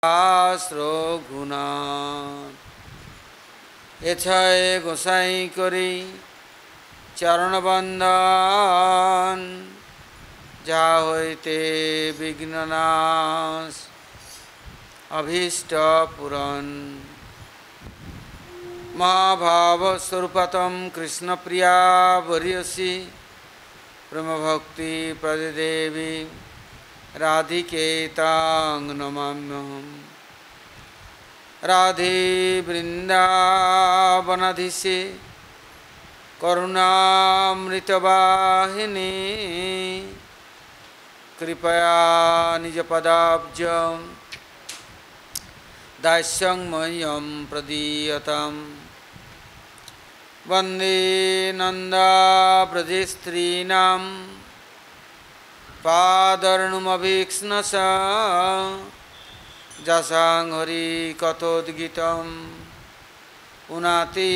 আশ্রো গুণা এছায় গোসাই করি চরণবন্দন যা হইতে বিঘ্ননাশ অভীষ্ট পূরণ মহাভাবস্বরূপতম কৃষ্ণপ্রিয়া বরিয়সী প্রেমভক্তি প্রদেবী রাধিকে তাং নমাম্যহম রাধে বৃন্দাবনাধীশে করুণামৃতবাহিনী कृपया निजपदाब्ज दास्यं मह्यं प्रदीयतां वन्दे नन्दाव्रजस्त्रीणां पादर्णुमभीक्ष्णश जसां हरिकथोद्गीतं पुनाति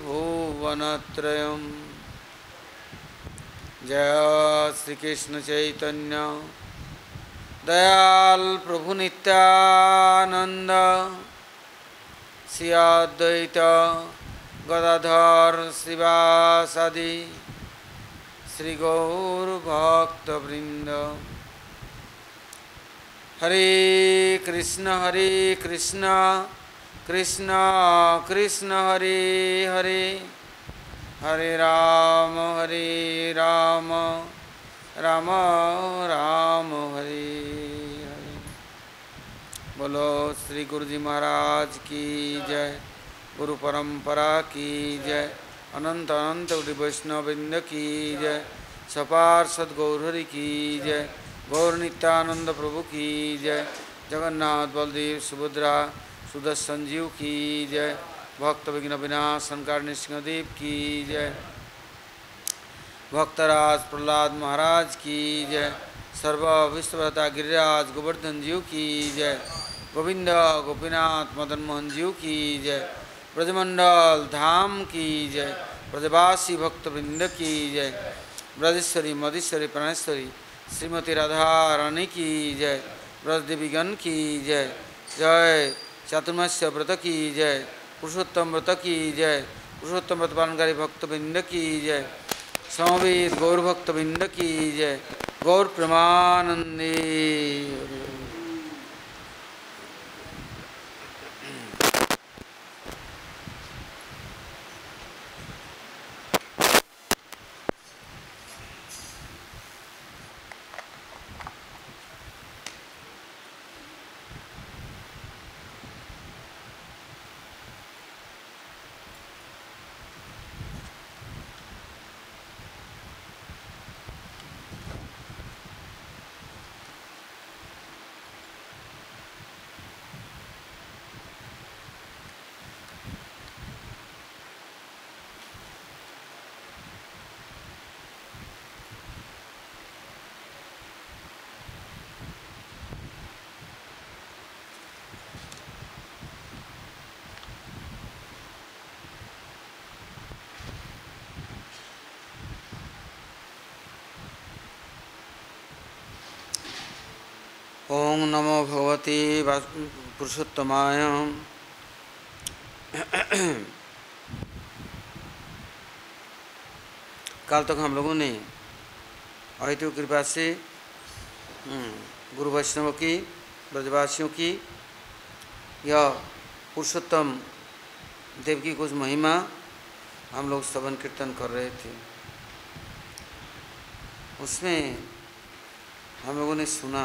भुवनत्रयम्। जय श्री कृष्ण चैतन्य दयाल प्रभु नित्यानंद श्री अद्वैत गदाधर श्रीवासादि श्री गौर भक्तवृंद। हरे कृष्ण कृष्ण कृष्ण हरे हरे हरे राम राम राम हरे हरे। बोलो श्री गुरु जी महाराज की जय, गुरु परंपरा की जय, अनंत अनंत कोटि वैष्णववृंद की जय, सपार्षद गौरहरि की जय, गौर नित्यानंद प्रभु की जय, जगन्नाथ बलदेव सुभद्रा सुदर्शन जीव की जय, भक्त विघ्न विनाशन कारणी सिंहदेव की जय, भक्तराज प्रहलाद महाराज की जय, सर्व विश्वभ्रता गिरिराज गोवर्धन जीव की जय, गोविंद गोपीनाथ मदन मोहन जीव की जय, ब्रजमंडल धाम की जय, ब्रजवासी भक्तवृंद की जय, ब्रजेश्वरी मधेश्वरी प्राणेश्वरी श्रीमती राधा रानी की जय, ब्रजदेवीगण की जय, जय चातुर्मास्य व्रत की जय, पुरुषोत्तम व्रत की जय, पुरुषोत्तम व्रत पालनकारी भक्तवृंद की जय, समवेत गौर भक्तवृंद की जय, गौर प्रेमानंदे। ओम नमो भगवते पुरुषोत्तमाय। कल तक हम लोगों ने अहितु कृपा से गुरु वैष्णव की ब्रजवासियों की यह पुरुषोत्तम देव की कुछ महिमा हम लोग श्रवण कीर्तन कर रहे थे। उसमें हम लोगों ने सुना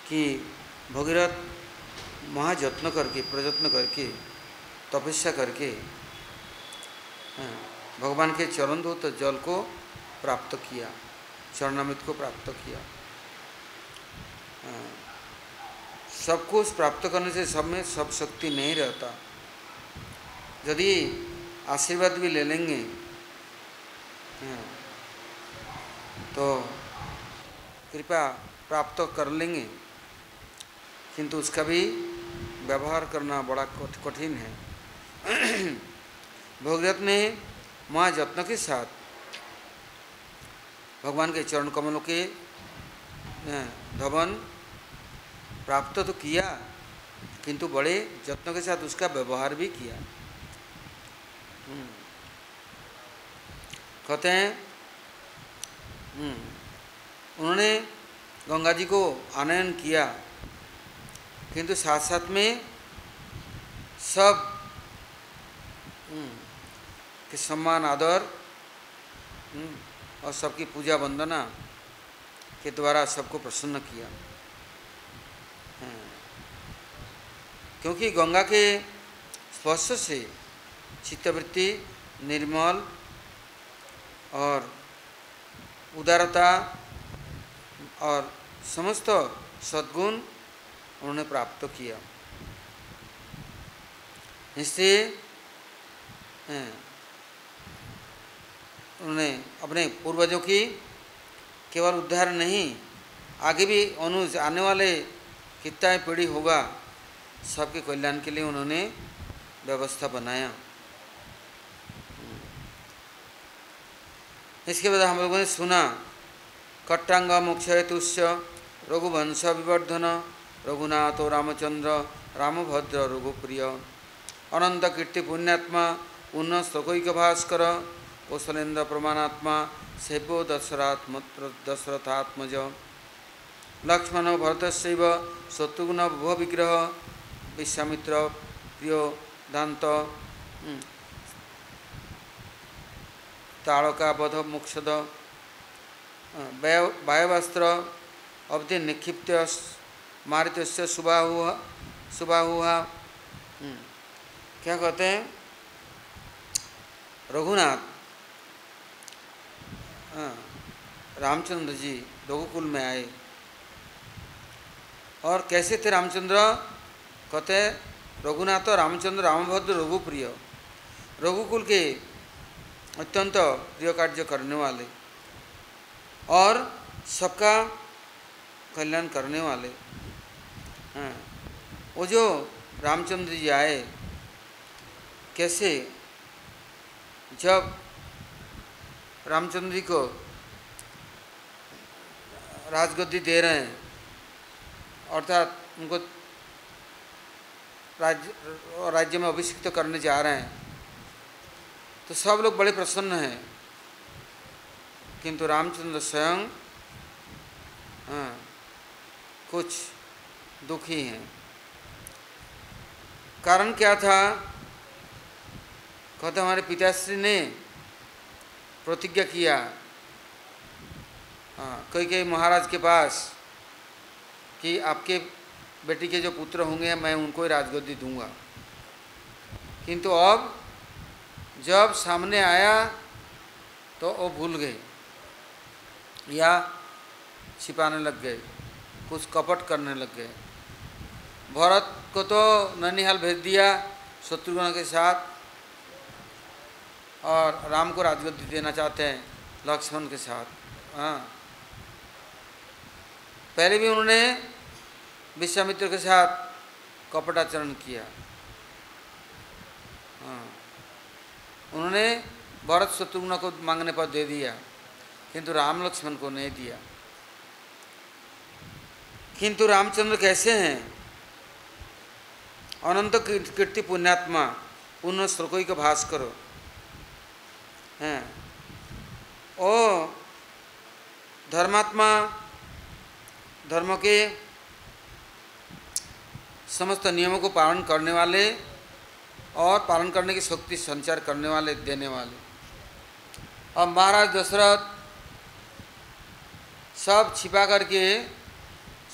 कि भगीरथ महायत्न करके प्रयत्न करके तपस्या करके भगवान के चरण दूत जल को प्राप्त किया, चरणामृत को प्राप्त किया। सब कुछ प्राप्त करने से सब में सब शक्ति नहीं रहता। यदि आशीर्वाद भी ले लेंगे तो कृपा प्राप्त कर लेंगे, किंतु उसका भी व्यवहार करना बड़ा कठिन है। भगीरथ ने महायत्न के साथ भगवान के चरण कमलों के धवन प्राप्त तो किया, किंतु बड़े यत्न के साथ उसका व्यवहार भी किया। कहते हैं उन्होंने गंगा जी को आनयन किया, किंतु साथ साथ में सब के सम्मान आदर और सबकी पूजा वंदना के द्वारा सबको प्रसन्न किया। क्योंकि गंगा के स्पर्श से चित्तवृत्ति निर्मल और उदारता और समस्त सद्गुण उन्होंने प्राप्त किया। इससे उन्होंने अपने पूर्वजों की केवल उद्धार नहीं, आगे भी अनुज आने वाले कितना पीढ़ी होगा सबके कल्याण के लिए उन्होंने व्यवस्था बनाया। इसके बाद हम लोगों ने सुना कट्टांग मोक्ष हेतुश्च रघुवंश विवर्धन रघुनाथो रामचंद्र रामभद्र रघुप्रिय अनंत कीर्ति पुण्यात्मा पूर्ण श्लोकैक भास्कर कौशलेन्द्र प्रमाणात्मा सेव्यो दशरथात्मज लक्ष्मण भरतस्यैव शत्रुघ्न भुव विग्रह विश्वामित्र प्रिय दांत ताड़का बध मोक्षद वायवास्त्र अवधि निक्षिप्त मारित सुबाहुआ। क्या कहते हैं, रघुनाथ रामचंद्र जी रघुकुल में आए और कैसे थे रामचंद्र? कहते हैं रघुनाथ रामचंद्र रामभद्र रघुप्रिय, रघुकुल के अत्यंत प्रिय कार्य करने वाले और सबका कल्याण करने वाले। वो जो रामचंद्र जी आए, कैसे जब रामचंद्र जी को राजगद्दी दे रहे हैं, अर्थात उनको राज्य में अभिषिक्त करने जा रहे हैं, तो सब लोग बड़े प्रसन्न हैं, किंतु रामचंद्र स्वयं कुछ दुखी हैं। कारण क्या था? कहते हमारे पिताश्री ने प्रतिज्ञा किया कई महाराज के पास कि आपके बेटी के जो पुत्र होंगे मैं उनको ही राजगद्दी दूंगा, किंतु अब जब सामने आया तो वो भूल गए या छिपाने लग गए, कुछ कपट करने लग गए। भरत को तो ननिहाल भेज दिया शत्रुघ्न के साथ और राम को राजगद्दी देना चाहते हैं लक्ष्मण के साथ। पहले भी उन्होंने विश्वामित्र के साथ कपटाचरण किया। उन्होंने भरत शत्रुघ्न को मांगने पर दे दिया, किंतु राम लक्ष्मण को नहीं दिया। किंतु रामचंद्र कैसे हैं? अनंत कीर्ति पुण्यात्मा पूर्ण श्लोकैक भास्कर हैं। ओ धर्मात्मा, धर्म के समस्त नियमों को पालन करने वाले और पालन करने की शक्ति संचार करने वाले, देने वाले। और महाराज दशरथ सब छिपा करके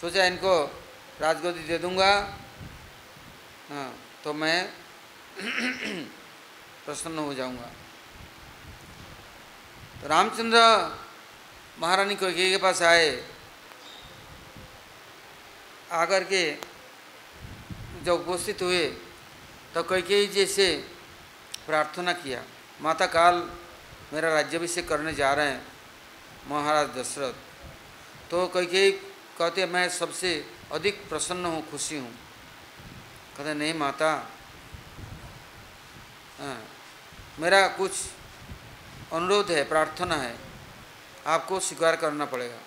सोचा इनको राजगद्दी दे दूंगा तो मैं प्रसन्न हो जाऊंगा। तो रामचंद्र महारानी कैकेयी के पास आए, आकर के जब उपस्थित हुए तो कैकेयी जी से प्रार्थना किया, माता काल मेरा राज्याभिषेक करने जा रहे हैं महाराज दशरथ। तो कैकेयी कहते मैं सबसे अधिक प्रसन्न हूँ, खुशी हूँ। कहते नहीं माता, मेरा कुछ अनुरोध है, प्रार्थना है, आपको स्वीकार करना पड़ेगा।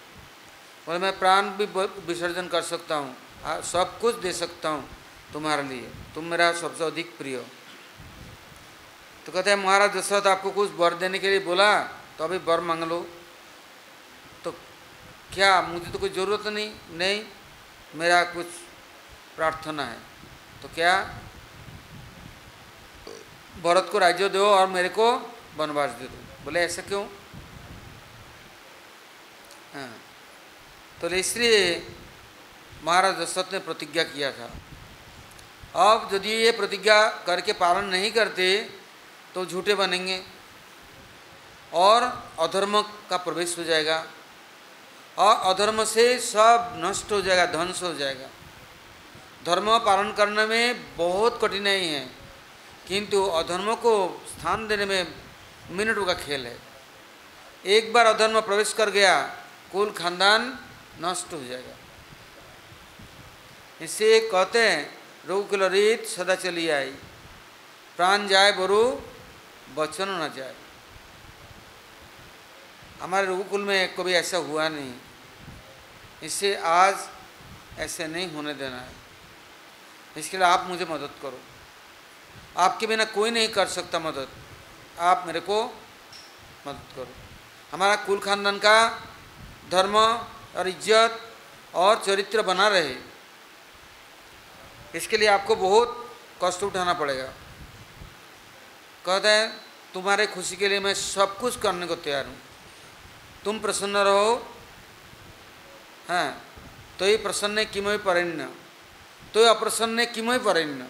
बोले मैं प्राण भी विसर्जन कर सकता हूँ सब कुछ दे सकता हूँ तुम्हारे लिए, तुम मेरा सबसे अधिक प्रिय। तो कहते हैं महाराज दशरथ आपको कुछ वर देने के लिए बोला, तो अभी वर मांग लो। तो क्या, मुझे तो कोई ज़रूरत नहीं, मेरा कुछ प्रार्थना है। तो क्या, भरत को राज्य दो और मेरे को वनवास दे दो। बोले ऐसा क्यों? हाँ, तो इसलिए महाराज दशरथ ने प्रतिज्ञा किया था। अब यदि ये प्रतिज्ञा करके पालन नहीं करते तो झूठे बनेंगे और अधर्म का प्रवेश हो जाएगा, और अधर्म से सब नष्ट हो जाएगा, ध्वंस हो जाएगा। धर्म पालन करने में बहुत कठिनाई है, किंतु अधर्म को स्थान देने में मिनटों का खेल है। एक बार अधर्म प्रवेश कर गया, कुल खानदान नष्ट हो जाएगा। इससे कहते हैं रघुकुल रीत सदा चली आई, प्राण जाए बरु बचन न जाए। हमारे रघुकुल में कभी ऐसा हुआ नहीं, इससे आज ऐसे नहीं होने देना है। इसके लिए आप मुझे मदद करो, आपके बिना कोई नहीं कर सकता मदद, आप मेरे को मदद करो। हमारा कुल खानदान का धर्म और इज्जत और चरित्र बना रहे, इसके लिए आपको बहुत कष्ट उठाना पड़ेगा। कहते हैं तुम्हारे खुशी के लिए मैं सब कुछ करने को तैयार हूँ, तुम प्रसन्न रहो। हाँ, तो ये प्रसन्न किमय परेण्य, तो अप्रसन्न किमय परेण्य।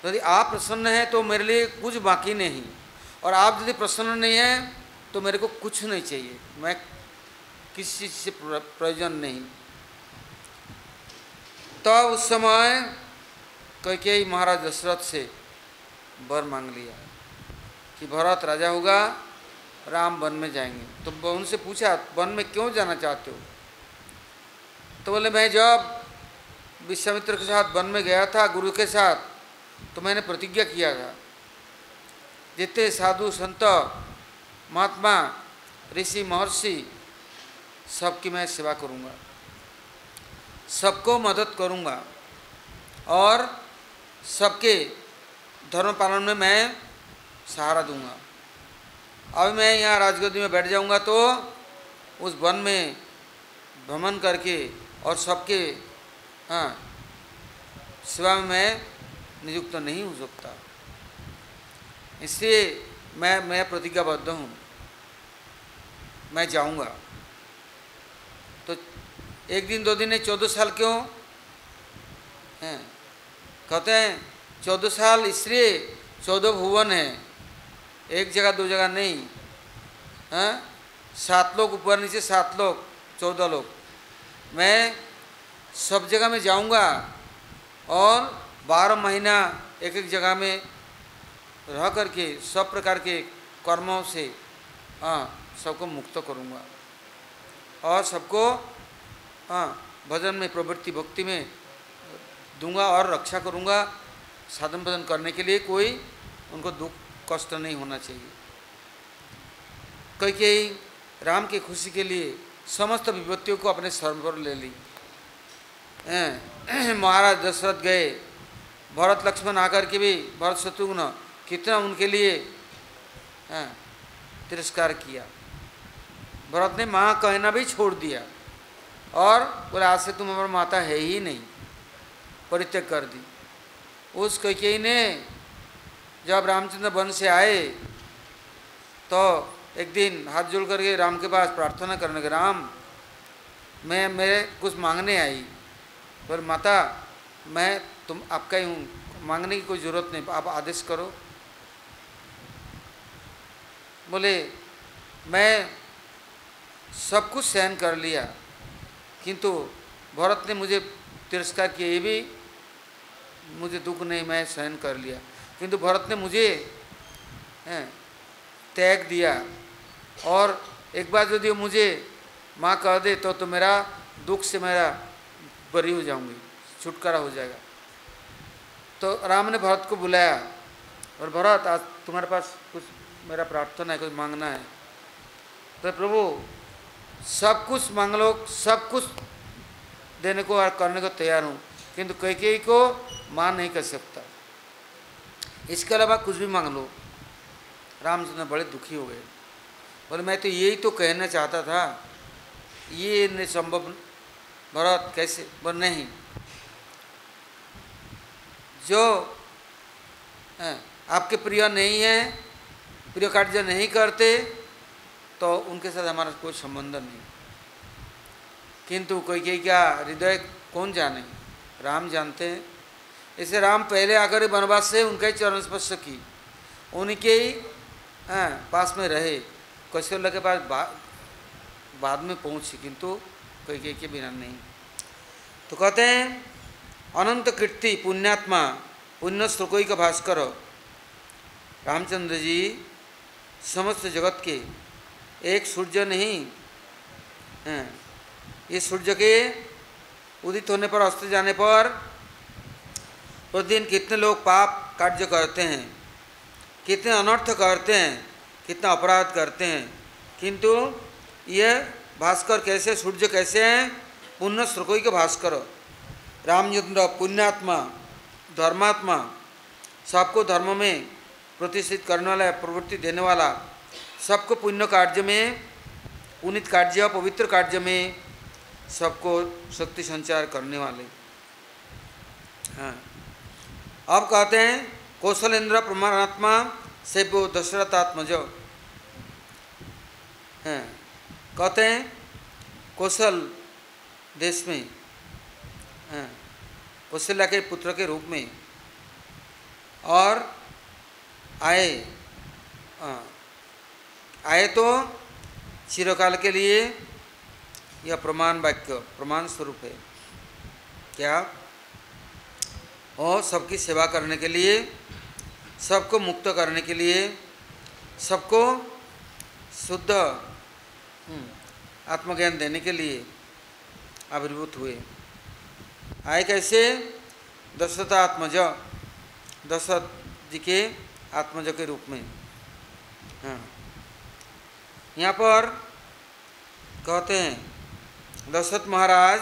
यदि आप प्रसन्न हैं तो मेरे लिए कुछ बाकी नहीं, और आप यदि प्रसन्न नहीं हैं तो मेरे को कुछ नहीं चाहिए, मैं किसी चीज़ से प्रयोजन नहीं। तब उस समय कैकेयी महाराज दशरथ से वर मांग लिया कि भरत राजा होगा, राम वन में जाएंगे। तो उनसे पूछा वन में क्यों जाना चाहते हो? तो बोले मैं जब विश्वामित्र के साथ वन में गया था गुरु के साथ, तो मैंने प्रतिज्ञा किया था जितने साधु संत महात्मा ऋषि महर्षि सबकी मैं सेवा करूँगा, सबको मदद करूँगा और सबके धर्म पालन में मैं सहारा दूंगा। अब मैं यहाँ राजगद्दी में बैठ जाऊँगा तो उस वन में भ्रमण करके और सबके सेवा में मैं नियुक्त नहीं हो सकता। इसलिए मैं प्रतिज्ञाबद्ध हूँ, मैं जाऊँगा। तो एक दिन 2 दिन नहीं 14 साल क्यों हैं? कहते हैं 14 साल इसलिए 14 भुवन है, एक जगह 2 जगह नहीं। हाँ, 7 लोग ऊपर नीचे 7 लोग 14 लोग, मैं सब जगह में जाऊंगा और 12 महीना एक जगह में रह करके सब प्रकार के कर्मों से सबको मुक्त करूंगा और सबको भजन में प्रवृत्ति भक्ति में दूंगा और रक्षा करूंगा। साधन भजन करने के लिए कोई उनको दुख कष्ट नहीं होना चाहिए। कैकेयी राम की खुशी के लिए समस्त विपत्तियों को अपने सर पर ले ली। महाराज दशरथ गए, भरत लक्ष्मण आकर के भी भरत शत्रुघ्न कितना उनके लिए तिरस्कार किया। भरत ने माँ कहना भी छोड़ दिया और बोले आज से तुम हमारी माता है ही नहीं, परित्याग कर दी। उस कैकेयी ने जब रामचंद्र वन से आए तो एक दिन हाथ जोड़ करके राम के पास प्रार्थना करने के, राम मैं मेरे कुछ मांगने आई, पर माता मैं तुम आपका ही हूँ, मांगने की कोई ज़रूरत नहीं, आप आदेश करो। बोले मैं सब कुछ सहन कर लिया, किंतु भरत ने मुझे तिरस्कार किया, ये भी मुझे दुख नहीं, मैं सहन कर लिया, किंतु भरत ने मुझे त्याग दिया। और एक बार यदि मुझे माँ कह दे तो मेरा दुख से मेरा बरी हो जाऊंगी, छुटकारा हो जाएगा। तो राम ने भरत को बुलाया और भरत आज तुम्हारे पास कुछ मेरा प्रार्थना है, कुछ मांगना है। तो प्रभु सब कुछ मांग लो, सब कुछ देने को और करने को तैयार हूँ, किंतु कैकेयी को मान नहीं कर सकता। इसके अलावा कुछ भी मांग लो। रामचंद्र बड़े दुखी हो गए, बोले मैं तो यही तो कहना चाहता था, ये नहीं संभव भरत कैसे। बोले नहीं, जो आपके प्रिय नहीं है, प्रिय कार्य नहीं करते, तो उनके साथ हमारा कोई संबंध नहीं। किंतु कैकेयी का हृदय कौन जाने, राम जानते हैं। इसे राम पहले आकर वनवास से उनका ही चरण स्पर्श की, उनके ही पास में रहे, कौशल्या के पास बाद में पहुँची, किंतु कैकेयी के बिना नहीं। तो कहते हैं अनंत कीर्ति पुण्यात्मा पुण्य श्लोकोई का भास्कर रामचंद्र जी समस्त जगत के एक सूर्य नहीं, ये सूर्य के उदित होने पर अस्त जाने पर प्रतिदिन कितने लोग पाप कार्य करते हैं, कितने अनर्थ करते हैं, कितना अपराध करते हैं, किंतु यह भास्कर कैसे, सूर्य कैसे हैं, पुण्य श्लोकोई के भास्कर रामचंद्र पुण्यात्मा धर्मात्मा, सबको धर्म में प्रतिष्ठित करने वाला, प्रवृत्ति देने वाला, सबको पुण्य कार्य में, पुनित कार्य पवित्र कार्य में सबको शक्ति संचार करने वाले। हाँ, अब कहते हैं कौशलेंद्र प्रमाणात्मा से वो दशरथात्मज। हैं, कहते हैं कौशल देश में कौशल्या के पुत्र के रूप में और आए तो चिरकाल के लिए यह प्रमाण वाक्य प्रमाण स्वरूप है। क्या? और सबकी सेवा करने के लिए, सबको मुक्त करने के लिए, सबको शुद्ध आत्मज्ञान देने के लिए आविर्भूत हुए। आए कैसे? दशरथ आत्मज, दशरथ जी के आत्मज के रूप में। हाँ, यहाँ पर कहते हैं दशरथ महाराज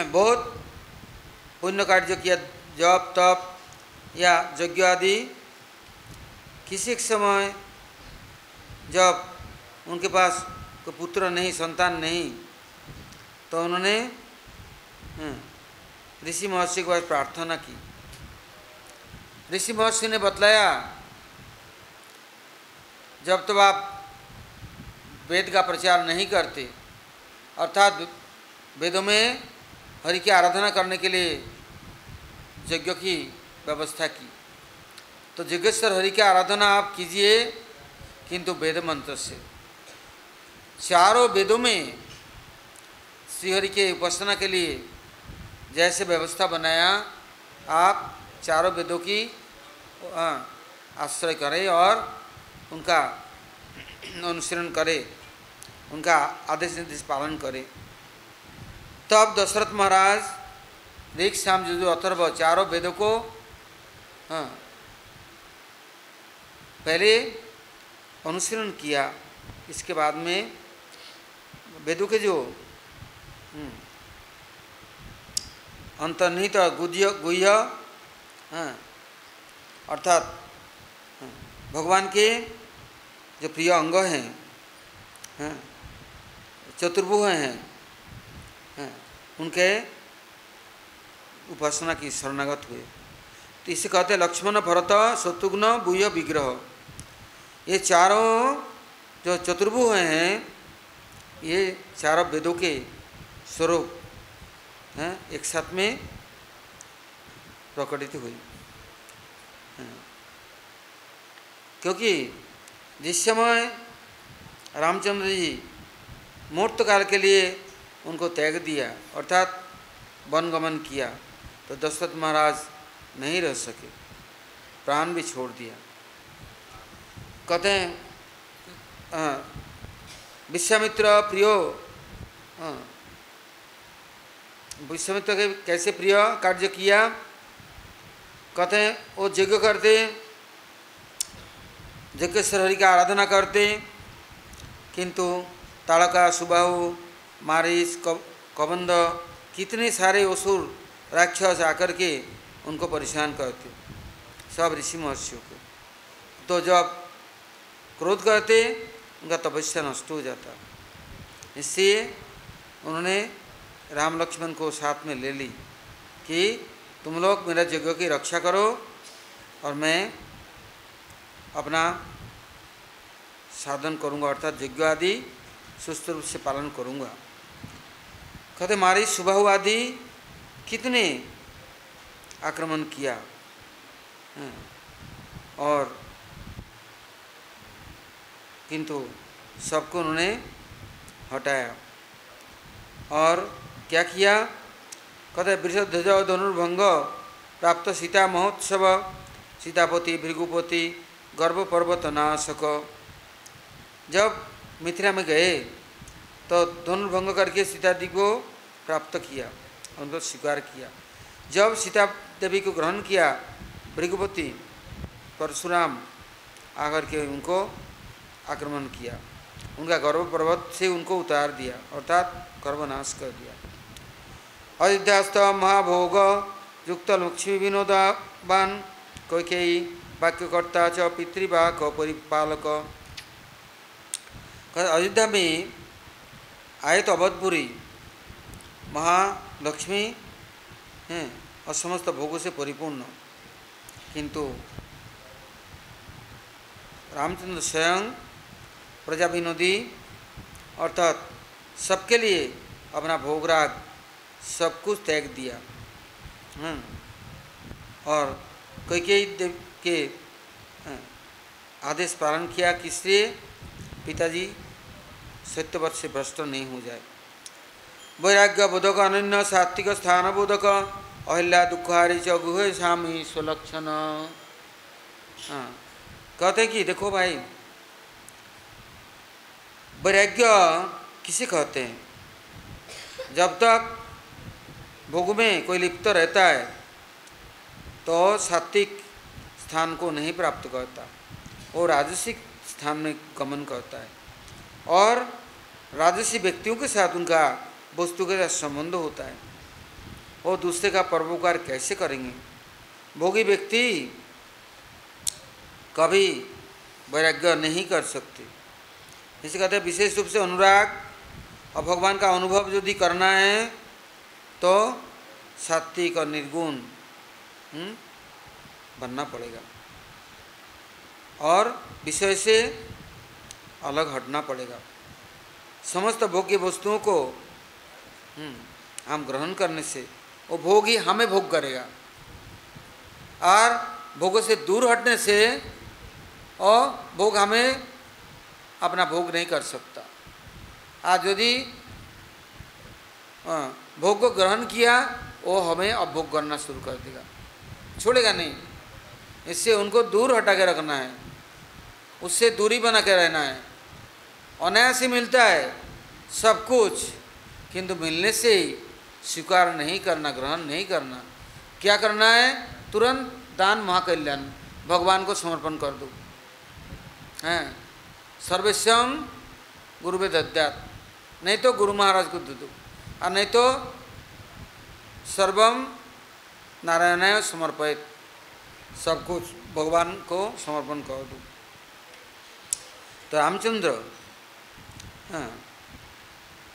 बहुत पुण्य कार्य किया, जप तप या यज्ञ आदि। किसी समय जब उनके पास कोई पुत्र नहीं, संतान नहीं, तो उन्होंने ऋषि महर्षि के पास प्रार्थना की। ऋषि महर्षि ने बतलाया जब तक आप वेद का प्रचार नहीं करते, अर्थात वेदों में हरि की आराधना करने के लिए यज्ञ की व्यवस्था की, तो यज्ञेश्वर हरि की आराधना आप कीजिए, किंतु वेद मंत्र से। चारों वेदों में श्रीहरि के उपासना के लिए जैसे व्यवस्था बनाया, आप चारों वेदों की आश्रय करें और उनका अनुसरण करें, उनका आदेश निर्देश पालन करें। तब दशरथ महाराज ऋक् साम यजुर अथर्व चारों वेदों को पहले अनुसरण किया। इसके बाद में वेदों के जो अंतर्निहित गुह्य अर्थात भगवान के जो प्रिय अंग हैं, चतुर्भुज हैं, उनके उपासना की शरणागत हुए। तो इसे कहते हैं लक्ष्मण भरत शत्रुघ्न भूय विग्रह। ये चारों जो चतुर्भुज हैं, ये चारों वेदों के स्वरूप हैं, एक साथ में प्रकटित हुई। क्योंकि जिस समय रामचंद्र जी मूर्त काल के लिए उनको त्याग दिया, अर्थात वनगमन किया, तो दशरथ महाराज नहीं रह सके, प्राण भी छोड़ दिया। कहते हैं विश्वामित्र प्रियो, विश्वामित्र के कैसे प्रिय कार्य किया? कहते हैं वो यज्ञ करते, यज्ञेश्वर हरि का आराधना करते, किंतु ताड़का, सुबाहु मारीच, कबंध, कितने सारे असुर राक्षस आकर के उनको परेशान करते, सब ऋषि महर्षियों को। तो जब क्रोध करते उनका तपस्या नष्ट हो जाता। इसलिए उन्होंने राम लक्ष्मण को साथ में ले ली कि तुम लोग मेरा यज्ञ की रक्षा करो और मैं अपना साधन करूँगा, अर्थात यज्ञ आदि सुस्त रूप से पालन करूँगा। कहते मारी सुबाहु आदि कितने आक्रमण किया और किंतु सबको उन्होंने हटाया। और क्या किया? कहते वृषध्वज धनुर्भंग प्राप्त सीता महोत्सव, सीतापति भृगुपति गर्भ पर्वत नाशक। जब मिथिला में गए तो धनुर्भंग करके सीता जी को प्राप्त किया, उनको स्वीकार किया। जब सीता देवी को ग्रहण किया भृगुपति परशुराम आकर के उनको आक्रमण किया, उनका गर्भ पर्वत से उनको उतार दिया, अर्थात गर्भनाश कर दिया। अयोध्यास्थ महाभोग युक्त लक्ष्मी विनोदावान कैकेयी वाक्यकर्ता च पितृवाक परिपालक। अयोध्या में आए तो अवधपुरी महालक्ष्मी हैं और समस्त भोगों से परिपूर्ण, किंतु रामचंद्र स्वयं प्रजा विनोदी अर्थात सबके लिए अपना भोगराग सब कुछ त्याग दिया। और कैकेयी देव के आदेश पालन किया, किसलिए? पिताजी सत्यव्रत से भ्रष्ट नहीं हो जाए। वैराग्य बोधक अनन्य सात्विक स्थान बोधक अहिल्या दुखारी च गुहे स्वामी स्वलक्षण। कहते कि देखो भाई, वैराग्य किसे कहते हैं? जब तक भोग में कोई लिप्त रहता है तो सात्विक स्थान को नहीं प्राप्त करता, वो राजसिक स्थान में गमन करता है। और राजसी व्यक्तियों के साथ उनका वस्तु के साथ संबंध होता है, वो दूसरे का परोपकार कैसे करेंगे? भोगी व्यक्ति कभी वैराग्य नहीं कर सकते। इसे कहते हैं विशेष रूप से अनुराग और भगवान का अनुभव यदि करना है तो सात्विक और निर्गुण बनना पड़ेगा और विषय से अलग हटना पड़ेगा। समस्त भोग्य वस्तुओं को हम ग्रहण करने से वो भोग ही हमें भोग करेगा, और भोगों से दूर हटने से और भोग हमें अपना भोग नहीं कर सकता। आज यदि भोग को ग्रहण किया वो हमें अब भोग करना शुरू कर देगा, छोड़ेगा नहीं। इससे उनको दूर हटा के रखना है, उससे दूरी बना के रहना है। अनायास ही मिलता है सब कुछ, किंतु मिलने से ही स्वीकार नहीं करना, ग्रहण नहीं करना। क्या करना है? तुरंत दान महाकल्याण, भगवान को समर्पण कर दो। हैं सर्वेश्वम गुरुवे दद्यात्, नहीं तो गुरु महाराज को दे दो, और नहीं तो सर्वम नारायणाय समर्पित, सब कुछ भगवान को समर्पण कर दो। तो रामचंद्र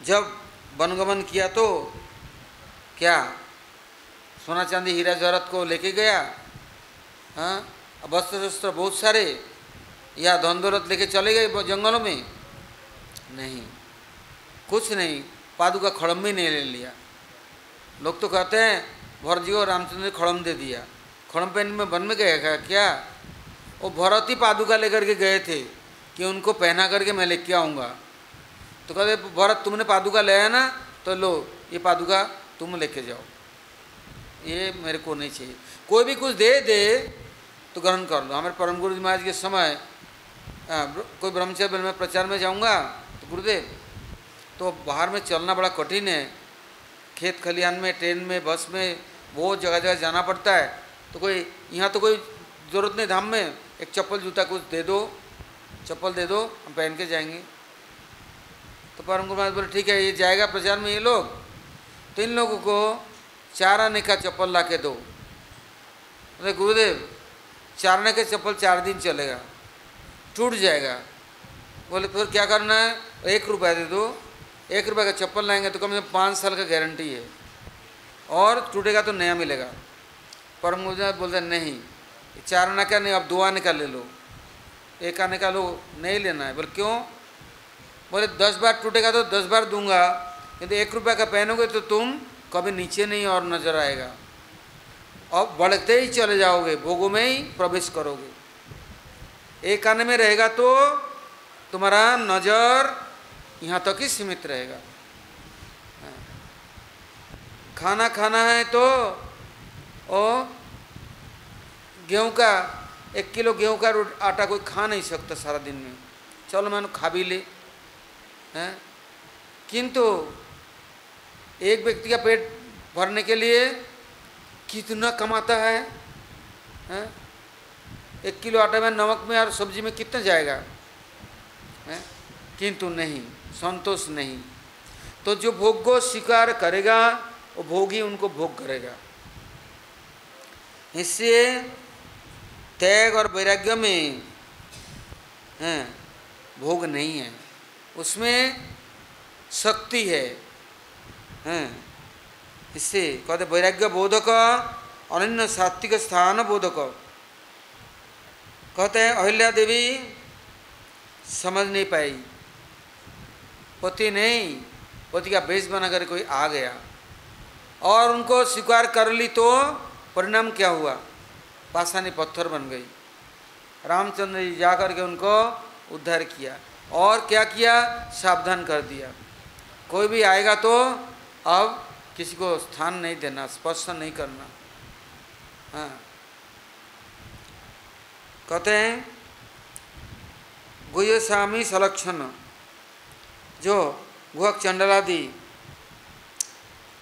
जब वनगमन किया तो क्या सोना चांदी हीरा जवाहरात को लेके गया? वस्त्र शस्त्र बहुत सारे या धन दौलत लेके चले गए जंगलों में? नहीं, कुछ नहीं, पादुका खड़म भी नहीं ले लिया। लोग तो कहते हैं भरत जी को रामचंद्र ने खड़म दे दिया, खड़म पहन में वन में गए क्या? वो भरत ही पादुका लेकर के गए थे कि उनको पहना करके मैं लेके आऊँगा। तो कहते भरत तुमने पादुका ले आया ना, तो लो ये पादुका तुम लेके जाओ, ये मेरे को नहीं चाहिए। कोई भी कुछ दे दे तो ग्रहण कर लो। हमारे परम गुरु जी महाराज के समय कोई ब्रह्मचर्य में प्रचार में जाऊंगा तो गुरुदेव, तो बाहर में चलना बड़ा कठिन है, खेत खलिहान में, ट्रेन में, बस में, बहुत जगह जगह जाना पड़ता है। तो कोई यहाँ तो कोई ज़रूरत नहीं, धाम में एक चप्पल जूता कुछ दे दो, चप्पल दे दो, हम पहन के जाएंगे। तो परम गुरु महाराज बोले ठीक है, ये जाएगा प्रचार में ये लोग, तो इन लोगों को 4 आने का चप्पल ला के दो। बोले गुरुदेव 4 आने का चप्पल 4 दिन चलेगा, टूट जाएगा। बोले फिर क्या करना है? 1 रुपया दे दो। 1 रुपये का चप्पल लाएंगे तो कम से कम 5 साल का गारंटी है, और टूटेगा तो नया मिलेगा। परम गुरु महाराज बोलते नहीं, 4 आने का नहीं, अब 2 आने का ले लो, 1 आने का लो, नहीं लेना है। बोले क्यों? बोले 10 बार टूटेगा तो 10 बार दूंगा, किंतु 1 रुपये का पहनोगे तो तुम कभी नीचे नहीं और नजर आएगा, और बढ़ते ही चले जाओगे, भोगों में ही प्रवेश करोगे। 1 आने में रहेगा तो तुम्हारा नजर यहाँ तक ही सीमित रहेगा। खाना खाना है तो ओ गेहूँ का 1 किलो गेहूँ का आटा कोई खा नहीं सकता सारा दिन में, चलो मैंने खा भी ले हैं। किंतु एक व्यक्ति का पेट भरने के लिए कितना कमाता है, हैं? 1 किलो आटे में नमक में और सब्जी में कितना जाएगा, हैं? किंतु नहीं, संतोष नहीं। तो जो भोग को स्वीकार करेगा वो भोग ही उनको भोग करेगा। इससे त्याग और वैराग्य में हैं भोग नहीं है, उसमें शक्ति है, हैं। इससे कहते वैराग्य बोधक अनन्य सात्विक स्थान बोधक। कहते हैं अहिल्या देवी समझ नहीं पाई, पति नहीं, पति का वेश बनाकर कोई आ गया और उनको स्वीकार कर ली, तो परिणाम क्या हुआ? पाषाणी पत्थर बन गई। रामचंद्र जी जाकर के उनको उद्धार किया, और क्या किया? सावधान कर दिया, कोई भी आएगा तो अब किसी को स्थान नहीं देना, स्पर्श नहीं करना। हाँ, कहते हैं गुह्यसामी सलक्षण, जो गुहक चंडलादि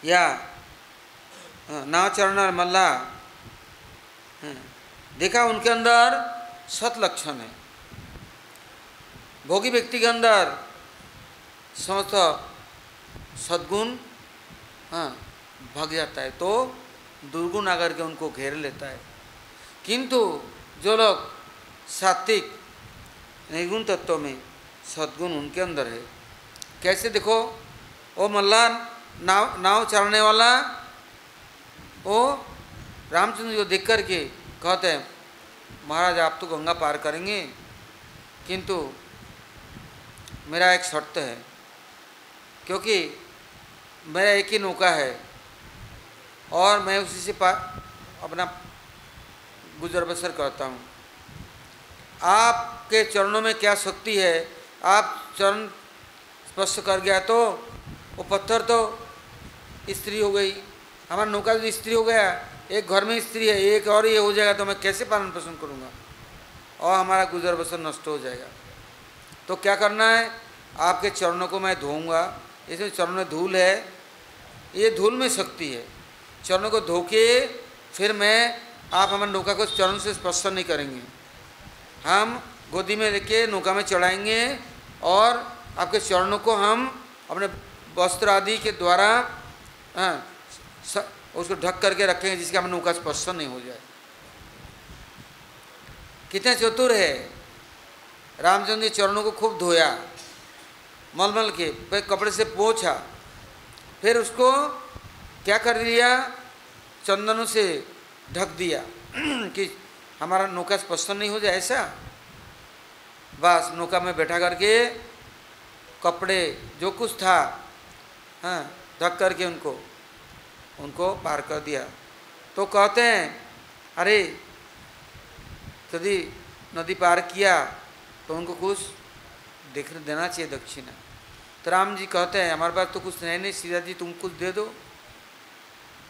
या नावचरण मल्ला देखा, उनके अंदर सत लक्षण है। भोगी व्यक्ति के अंदर समस्त सद्गुण भाग जाता है, तो दुर्गुण आकर के उनको घेर लेता है। किंतु जो लोग सात्विक निर्गुण तत्व में सद्गुण उनके अंदर है। कैसे? देखो, वो मल्ला नाव चढ़ने वाला, वो रामचंद्र को देख कर के कहते हैं महाराज आप तो गंगा पार करेंगे, किंतु मेरा एक शर्त है, क्योंकि मेरा एक ही नौका है और मैं उसी से अपना गुजर बसर करता हूँ। आपके चरणों में क्या शक्ति है? आप चरण स्पर्श कर गया तो वो पत्थर तो स्त्री हो गई, हमारा नौका जो स्त्री हो गया, एक घर में स्त्री है, एक और ये हो जाएगा तो मैं कैसे पालन पोषण करूँगा, और हमारा गुजर बसर नष्ट हो जाएगा। तो क्या करना है? आपके चरणों को मैं धोऊंगा, इसमें चरणों में धूल है, ये धूल में शक्ति है। चरणों को धो के फिर मैं, आप हमारे नौका को चरण से स्पर्श नहीं करेंगे, हम गोदी में लेके नौका में चढ़ाएंगे और आपके चरणों को हम अपने वस्त्र आदि के द्वारा उसको ढक करके रखेंगे, जिसके हम नौका स्पर्श नहीं हो जाए। कितने चतुर है! रामचंद्र जी चरणों को खूब धोया, मलमल के फिर कपड़े से पोंछा, फिर उसको क्या कर दिया? चंदनों से ढक दिया कि हमारा नौका स्पर्श नहीं हो जाए। ऐसा बस नौका में बैठा करके कपड़े जो कुछ था ढक करके उनको पार कर दिया। तो कहते हैं अरे यदि नदी पार किया तो उनको कुछ देना चाहिए दक्षिणा। तो राम जी कहते हैं हमारे पास तो कुछ नहीं, सीता जी तुम कुछ दे दो।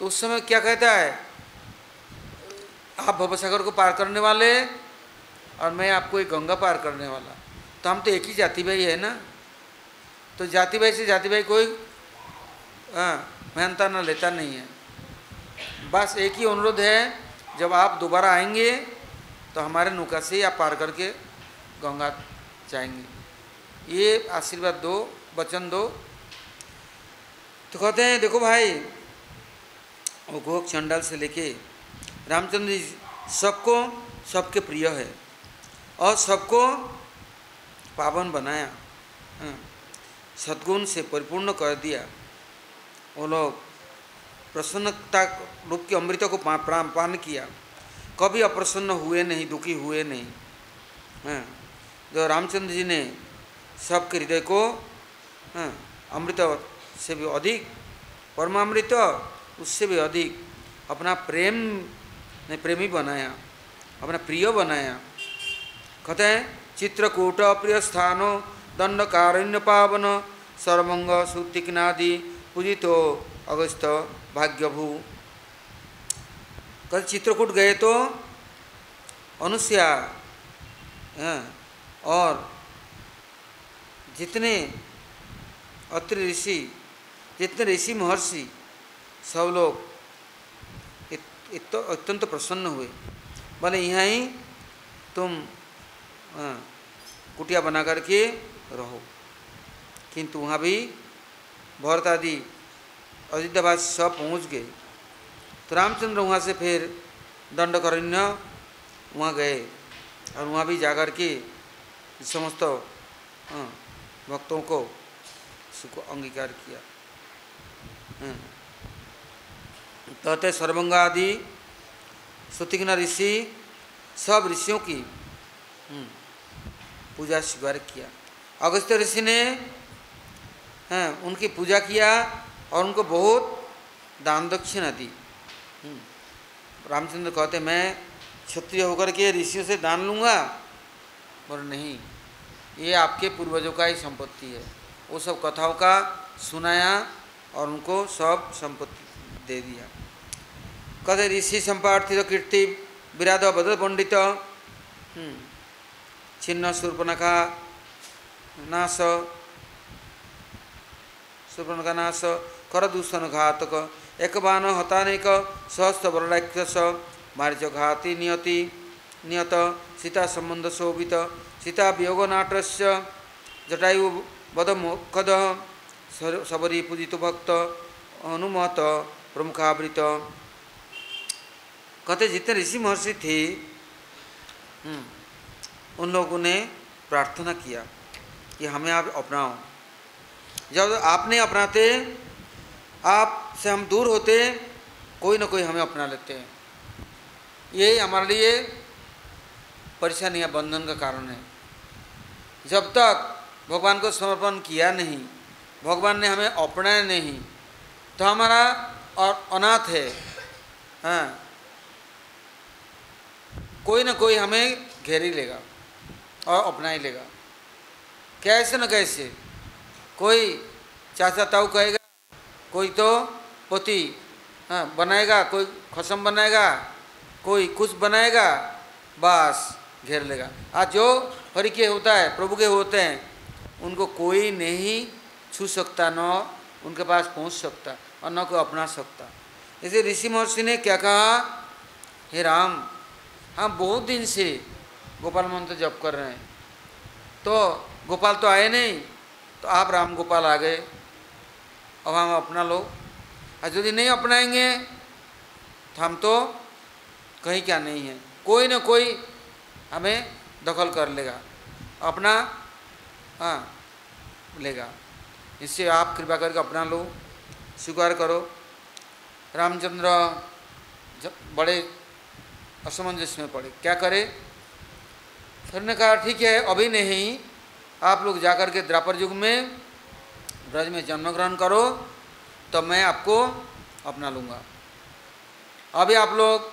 तो उस समय क्या कहता है? आप भवसागर को पार करने वाले और मैं आपको एक गंगा पार करने वाला, तो हम तो एक ही जाति भाई है ना। तो जाति भाई से जाति भाई कोई मेहनता न लेता नहीं है। बस एक ही अनुरोध है, जब आप दोबारा आएंगे तो हमारे नौका से आप पार करके गंगा जाएंगे। ये आशीर्वाद दो, वचन दो। तो कहते हैं देखो भाई, वो गोक चंडाल से लेके रामचंद्र जी सबको सबके प्रिय है और सबको पावन बनाया, सद्गुण से परिपूर्ण कर दिया। वो लोग प्रसन्नता रूप के अमृत को पान किया, कभी अप्रसन्न हुए नहीं, दुखी हुए नहीं। जो रामचंद्र जी ने सबके हृदय को अमृत से भी अधिक, परमामृत उससे भी अधिक अपना प्रेम ने प्रेमी बनाया, अपना प्रिय बनाया। कहते हैं चित्रकूट प्रिय स्थानो दंडकारण्य पावन सर्वंग सुतिकनादि पूजितो अगस्त भाग्यभू। कहते चित्रकूट गए तो अनुसुईया और जितने अत्रि ऋषि, जितने ऋषि महर्षि सब लोग अत्यंत प्रसन्न हुए। बोले यहाँ ही तुम कुटिया बना करके रहो। किंतु वहाँ भी भरत आदि अयोध्यावासी सब पहुँच गए। तो रामचंद्र वहाँ से फिर दंडकारण्य वहाँ गए और वहाँ भी जाकर के समस्त भक्तों को उसको अंगीकार किया। कहते सर्वंगा आदि सुतिघ्न ऋषि सब ऋषियों की पूजा स्वीकार किया। अगस्त ऋषि ने उनकी पूजा किया और उनको बहुत दान दक्षिणा दी। रामचंद्र कहते मैं क्षत्रिय होकर के ऋषियों से दान लूँगा, और नहीं, ये आपके पूर्वजों का ही संपत्ति है। वो सब कथाओं का सुनाया और उनको सब संपत्ति दे दिया। कहते ऋषि संपार्थित कीर्ति विराध बदल पंडित छिन्न शूर्पणखा नाश, शूर्पणखा नाश कर दूषण घातक एक बाण हतानेक सहस्त्र बलराक्षस मारिच घाति नियति नियत सीता संबंध शोभित सीता वियोग नाटस्य जटायु बदमोखद सबरी पूजित भक्त हनुमत प्रमुखावृत। कहते जितने ऋषि महर्षि थे उन लोगों ने प्रार्थना किया कि हमें आप अपनाओ। जब आपने अपनाते, आप से हम दूर होते, कोई ना कोई हमें अपना लेते हैं। यही हमारे लिए परेशानी या बंधन का कारण है। जब तक भगवान को समर्पण किया नहीं, भगवान ने हमें अपनाया नहीं, तो हमारा और अनाथ है। हाँ, कोई ना कोई हमें घेर ही लेगा और अपना ही लेगा, कैसे न कैसे। कोई चाचा ताऊ कहेगा, कोई तो पोती बनाएगा, कोई खसम बनाएगा, कोई कुछ बनाएगा, बस घेर लेगा। आज जो हरि के होता है, प्रभु के होते हैं, उनको कोई नहीं छू सकता, न उनके पास पहुंच सकता और न कोई अपना सकता। इसे ऋषि महर्षि ने क्या कहा, हे राम, हम बहुत दिन से गोपाल मंत्र जप कर रहे हैं, तो गोपाल तो आए नहीं, तो आप राम गोपाल आ गए, अब हम अपना लो। और यदि नहीं अपनाएंगे तो हम तो कहीं क्या नहीं है, कोई ना कोई हमें दखल कर लेगा, अपना लेगा। इससे आप कृपा करके अपना लो, स्वीकार करो। रामचंद्र बड़े असमंजस में पड़े, क्या करे। फिर ने कहा ठीक है, अभी नहीं, आप लोग जाकर के द्वापर युग में ब्रज में जन्म ग्रहण करो, तो मैं आपको अपना लूँगा। अभी आप लोग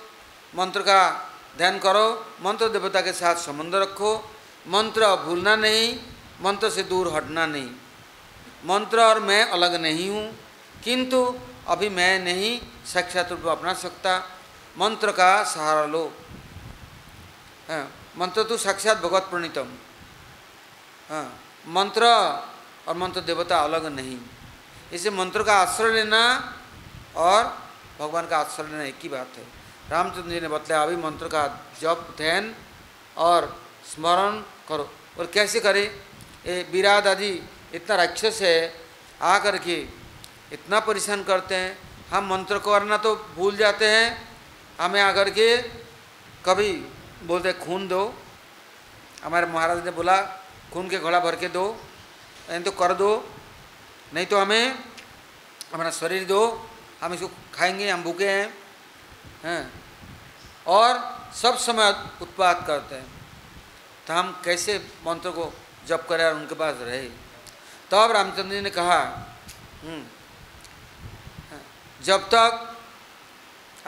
मंत्र का ध्यान करो, मंत्र देवता के साथ संबंध रखो, मंत्र भूलना नहीं, मंत्र से दूर हटना नहीं। मंत्र और मैं अलग नहीं हूँ, किंतु अभी मैं नहीं साक्षात रूप में अपना सकता। मंत्र का सहारा लो। मंत्र तो साक्षात भगवत प्रणीतम। मंत्र और मंत्र देवता अलग नहीं, इसे मंत्र का आश्रय लेना और भगवान का आश्रय लेना एक ही बात है। रामचंद्र जी ने बतलाया, अभी मंत्र का जप ध्यान और स्मरण करो। और कैसे करें, ये विराट आदि इतना राक्षस है आकर के इतना परेशान करते हैं, हम मंत्र करना तो भूल जाते हैं, हमें आकर के कभी बोलते खून दो, हमारे महाराज ने बोला खून के घड़ा भर के दो, नहीं तो कर दो, नहीं तो हमें हमारा शरीर दो, हम इसको खाएंगे, हम भूखे हैं, और सब समय उत्पात करते हैं। तो हम कैसे मंत्र को जप करें और उनके पास रहे। तब रामचंद्र जी ने कहा जब तक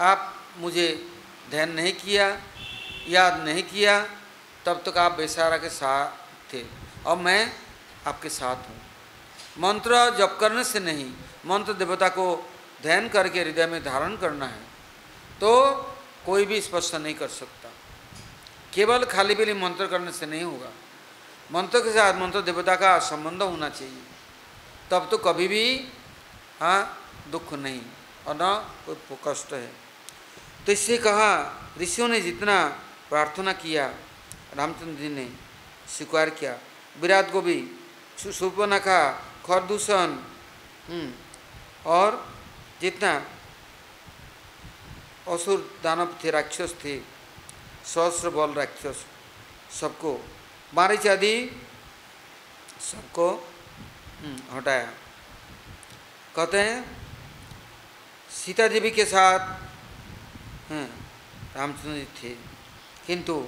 आप मुझे ध्यान नहीं किया, याद नहीं किया, तब तक आप बेसारा के साथ थे और मैं आपके साथ हूँ। मंत्र जप करने से नहीं, मंत्र देवता को ध्यान करके हृदय में धारण करना है, तो कोई भी स्पर्श नहीं कर सकता। केवल खाली पीली मंत्र करने से नहीं होगा, मंत्र के साथ मंत्र देवता का संबंध होना चाहिए, तब तो कभी भी दुख नहीं और न कोई कष्ट है। तो इससे कहा ऋषियों ने जितना प्रार्थना किया रामचंद्र जी ने स्वीकार किया। विराट को भी शूर्पणखा, खरदूषण और जितना असुर दानव थे, राक्षस थे, सहस्र बल राक्षस, सबको मारीच आदि सबको हटाया। कहते हैं सीता देवी के साथ रामचंद्र जी थे, किंतु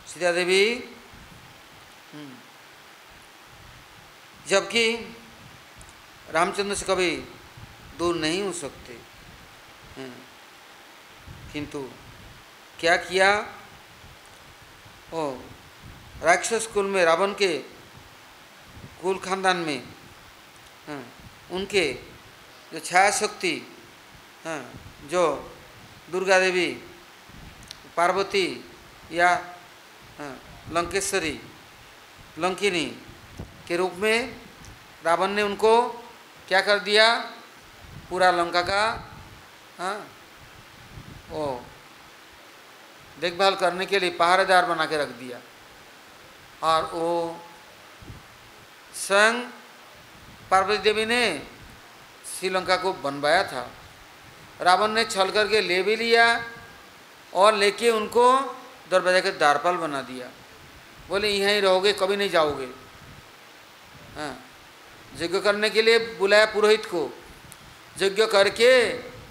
सीता देवी जबकि रामचंद्र से कभी दूर नहीं हो सकते, किंतु क्या किया, ओ राक्षस कुल में रावण के कुल खानदान में उनके जो छाया शक्ति, जो दुर्गा देवी, पार्वती या लंकेश्वरी, लंकिनी के रूप में रावण ने उनको क्या कर दिया, पूरा लंका का वो देखभाल करने के लिए पहरेदार बना के रख दिया। और वो स्वयं पार्वती देवी ने श्रीलंका को बनवाया था, रावण ने छल करके ले भी लिया और लेके उनको दरवाजा के द्वारपाल बना दिया। बोले यहीं रहोगे, कभी नहीं जाओगे। यज्ञ करने के लिए बुलाया पुरोहित को, यज्ञ करके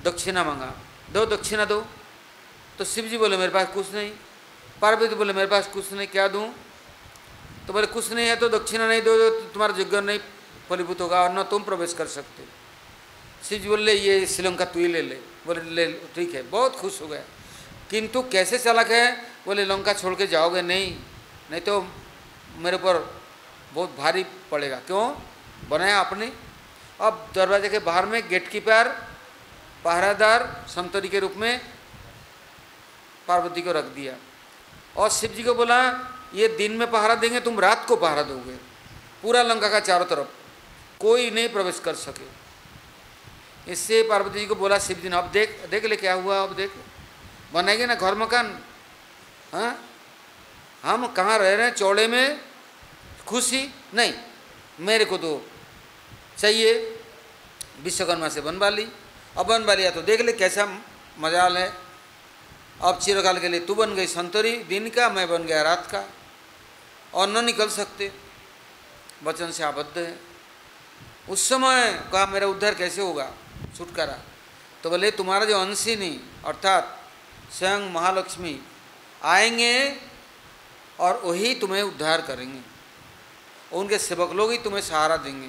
दक्षिणा मांगा, दो दक्षिणा दो। तो शिव जी बोले मेरे पास कुछ नहीं, पार्वती बोले मेरे पास कुछ नहीं, क्या दूं? तो बोले कुछ नहीं है तो दक्षिणा नहीं दो तो तुम्हारा यज्ञ नहीं फलीभूत होगा और न तुम प्रवेश कर सकते। शिव जी बोले ये श्रीलंका तू ही ले ले। बोले ले ठीक है, बहुत खुश हो गया। किंतु कैसे चालाक है, बोले लंका छोड़ के जाओगे नहीं, नहीं तो मेरे ऊपर बहुत भारी पड़ेगा। क्यों? बनाया आपने। अब दरवाजे के बाहर में गेट कीपर, पहरादार संतरी के रूप में पार्वती को रख दिया और शिव जी को बोला ये दिन में पहरा देंगे, तुम रात को पहरा दोगे, पूरा लंका का चारों तरफ कोई नहीं प्रवेश कर सके। इससे पार्वती जी को बोला शिव जी ने, अब देख ले क्या हुआ, अब देख बनाएंगे ना घर मकान। हाँ हम कहाँ रह रहे हैं, चौड़े में खुशी नहीं, मेरे को तो चाहिए विश्वकर्मा से बनवा ली। अब बनवा लिया तो देख ले कैसा मजाल है। अब चिरकाल के लिए तू बन गई संतरी दिन का, मैं बन गया रात का और न निकल सकते, वचन से आबद्ध है। उस समय कहा मेरा उद्धार कैसे होगा, छुटकारा? तो बोले तुम्हारा जो अंशिनी अर्थात स्वयं महालक्ष्मी आएंगे और वही तुम्हें उद्धार करेंगे, उनके सेवक लोग ही तुम्हें सहारा देंगे।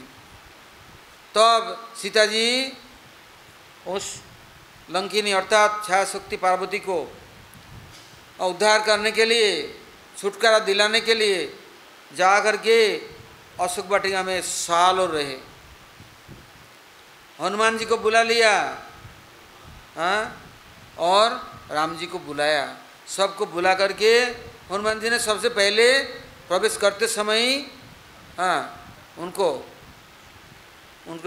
तब सीता जी उस लंकिनी अर्थात छाया शक्ति पार्वती को उद्धार करने के लिए, छुटकारा दिलाने के लिए जा कर के अशोक वाटिका में सालों रहे। हनुमान जी को बुला लिया, और राम जी को बुलाया, सबको बुला करके हनुमान जी ने सबसे पहले प्रवेश करते समय ही उनको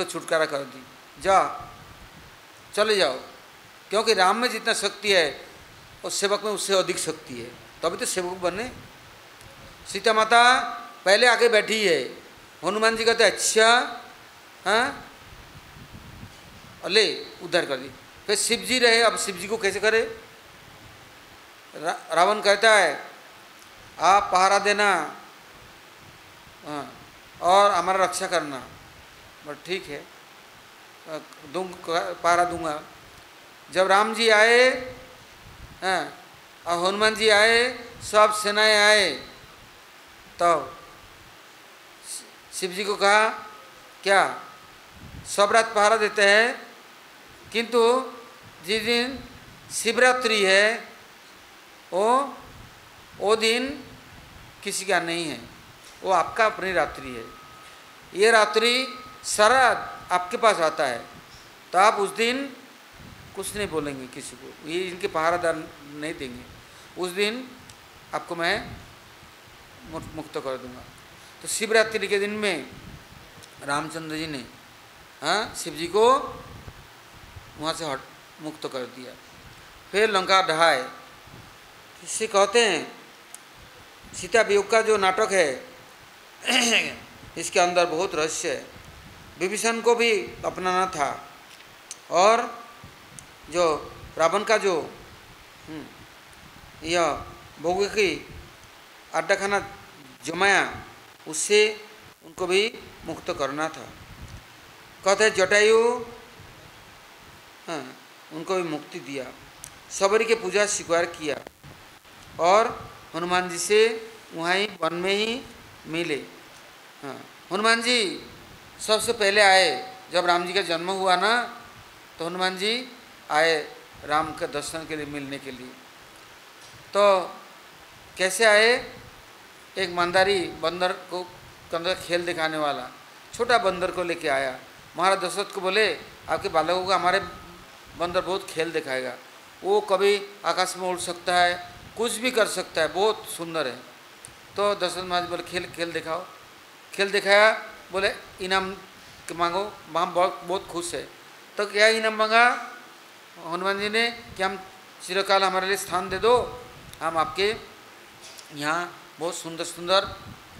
छुटकारा कर दी, जा चले जाओ। क्योंकि राम में जितना शक्ति है और सेवक में उससे अधिक शक्ति है, तभी तो सेवक बने। सीता माता पहले आके बैठी है। हनुमान जी कहते अच्छा, हाँ ले उद्धार कर दी। फिर शिव जी रहे, अब शिव जी को कैसे करे? रावण कहता है आप पहरा देना, हाँ, और हमारा रक्षा करना। बट ठीक है, पहरा दूंगा। जब राम जी आए, हाँ, और हनुमान जी आए, सब सेनाएं आए, तब शिव जी को कहा क्या सब रात पहरा देते हैं, किंतु जिस दिन शिवरात्रि है वो दिन किसी का नहीं है, वो आपका अपनी रात्रि है। ये रात्रि सारा आपके पास आता है, तो आप उस दिन कुछ नहीं बोलेंगे किसी को, ये इनके पहरादार नहीं देंगे। उस दिन आपको मैं मुक्त कर दूंगा। तो शिवरात्रि के दिन में रामचंद्र जी ने, हाँ, शिव जी को वहाँ से मुक्त कर दिया। फिर लंका ढहाए। इससे कहते हैं सीता वियोग का जो नाटक है इसके अंदर बहुत रहस्य है। विभीषण को भी अपनाना था, और जो रावण का जो यह भोग की अड्डा खाना जमाया, उससे उनको भी मुक्त करना था। कहते हैं जटायु, हाँ, उनको भी मुक्ति दिया। सबरी के पूजा स्वीकार किया और हनुमान जी से वहीं वन में ही मिले। हाँ, हनुमान जी सबसे पहले आए। जब राम जी का जन्म हुआ ना, तो हनुमान जी आए राम के दर्शन के लिए, मिलने के लिए। तो कैसे आए? एक मंदारी बंदर को कंदर खेल दिखाने वाला छोटा बंदर को लेके आया। महाराज दशरथ को बोले आपके बालकों को हमारे बंदर बहुत खेल दिखाएगा, वो कभी आकाश में उड़ सकता है, कुछ भी कर सकता है, बहुत सुंदर है। तो दशरथ महाराज बोले खेल दिखाओ। खेल दिखाया, बोले इनाम मांगो। वहाँ बहुत खुश है। तो क्या इनाम मांगा हनुमान जी ने कि हम चिरकाल हमारे लिए स्थान दे दो, हम आपके यहाँ बहुत सुंदर सुंदर,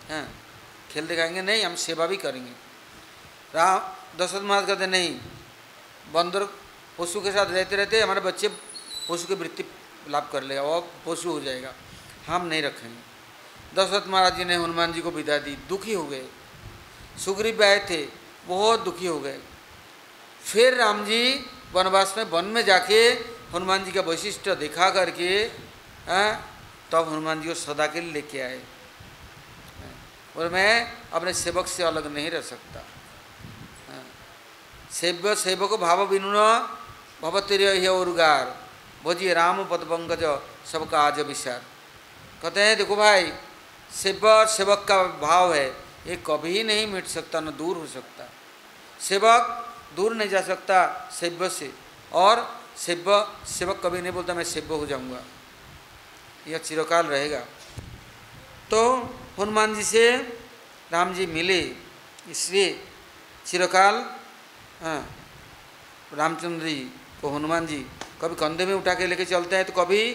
हैं, खेल दिखाएंगे, नहीं हम सेवा भी करेंगे। दशरथ महाराज कहते नहीं, बंदर पशु के साथ रहते रहते हमारे बच्चे पशु की वृत्ति लाभ कर लेगा, वो पशु हो जाएगा, हम नहीं रखेंगे। दशरथ महाराज जी ने हनुमान जी को विदा दी, दुखी हो गए। सुग्रीव आए थे, बहुत दुखी हो गए। फिर राम जी वनवास में वन में जाके हनुमान जी का वैशिष्ट दिखा करके तब हनुमान जी को सदा के लिए लेके आए। और मैं अपने सेवक से अलग नहीं रह सकता। सेव्य सेवक भाव बिनु भवतिर उर्गार भोजिए राम पद पंकज सबका आज विचार। कहते हैं देखो भाई, सेव्य और सेवक का भाव है, ये कभी नहीं मिट सकता, न दूर हो सकता। सेवक दूर नहीं जा सकता सेव्य से, और सेवक कभी नहीं बोलता मैं सेव्य हो जाऊंगा, यह चिरकाल रहेगा। तो हनुमान जी से राम जी मिले, इसलिए चिरकाल रामचंद्र जी को हनुमान जी कभी कंधे में उठा के लेके चलते हैं, तो कभी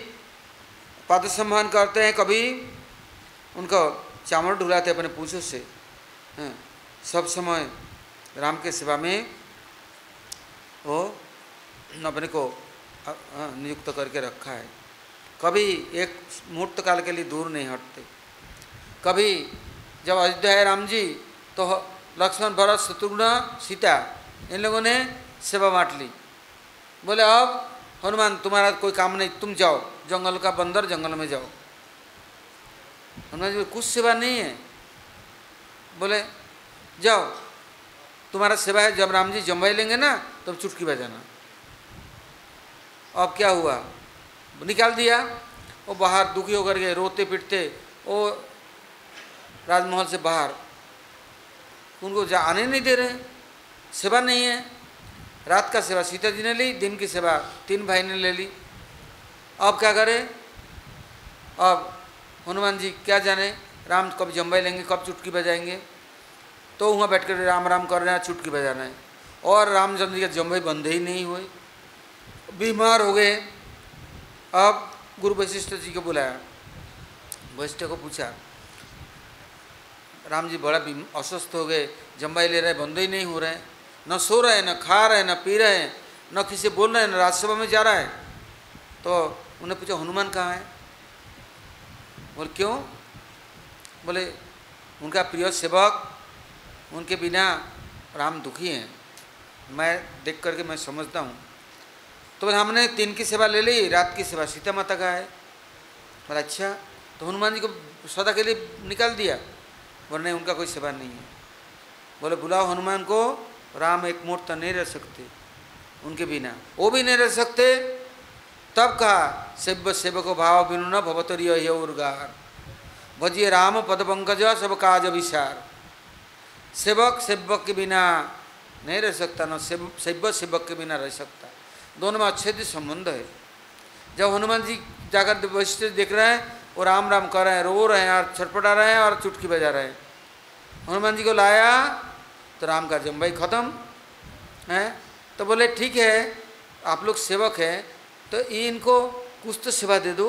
पाद सम्मान करते हैं, कभी उनको चामड़ ढुलाते हैं अपने पूछों से। सब समय राम के सेवा में वो अपने को नियुक्त करके रखा है। कभी एक मुहूर्त काल के लिए दूर नहीं हटते। कभी जब अयोध्या है राम जी, तो लक्ष्मण भरत शत्रुघ्न सीता इन लोगों ने सेवा बांट ली। बोले अब हनुमान तुम्हारा कोई काम नहीं, तुम जाओ, जंगल का बंदर जंगल में जाओ। हनुमान जी कुछ सेवा नहीं है, बोले जाओ तुम्हारा सेवा है। जब राम जी जम्बाई लेंगे ना तब चुटकी बजाना। अब क्या हुआ, निकाल दिया। वो बाहर दुखी होकर गए, रोते पिटते, वो राजमहल से बाहर, उनको आने नहीं दे रहे, सेवा नहीं है। रात का सेवा सीता जी ने ली, दिन की सेवा तीन भाई ने ले ली। अब क्या करें? अब हनुमान जी क्या जाने राम कब जम्बाई लेंगे, कब चुटकी बजाएंगे। तो वहाँ बैठ कर राम राम कर रहे हैं, चुटकी बजाना है। और रामचंद्र जी के जम्बाई बंदे ही नहीं हुए, बीमार हो गए। अब गुरु वशिष्ठ जी को बुलाया, वशिष्ठ को पूछा राम जी बड़ा अस्वस्थ हो गए, जम्बाई ले रहे, बंद ही नहीं हो रहे, न सो रहे, न खा रहे, न पी रहे, न किसी बोल रहे हैं, न राजसभा में जा रहा है। तो उन्हें पूछा हनुमान कहाँ है? बोले क्यों? बोले उनका प्रिय सेवक, उनके बिना राम दुखी हैं, मैं देख करके मैं समझता हूँ। तो हमने 3 की सेवा ले ली, रात की सेवा सीता माता का है। बोला अच्छा, तो हनुमान जी को सदा के लिए निकाल दिया? बोले नहीं, उनका कोई सेवा नहीं है। बोले बुलाओ हनुमान को, राम एक मुहूर्त नहीं रह सकते उनके बिना, वो भी नहीं रह सकते। तब कहा सेव्य सेवको भाव बिनु न भवतरीय उर्गार, भजिए राम पद पंकज सब काज विसार। सेवक सेवक के बिना नहीं रह सकता, न सेव्य सेवक के बिना रह सकता। दोनों में अच्छे संबंध है। जब हनुमान जी जाकर वशिष्ठ देख रहे हैं, वो राम राम कर रहे हैं, रो रहे हैं और छटपटा रहे हैं और चुटकी बजा रहे हैं। हनुमान जी को लाया तो राम का जम्बाई खत्म है। तो बोले ठीक है, आप लोग सेवक हैं तो इनको कुछ तो सेवा दे दो,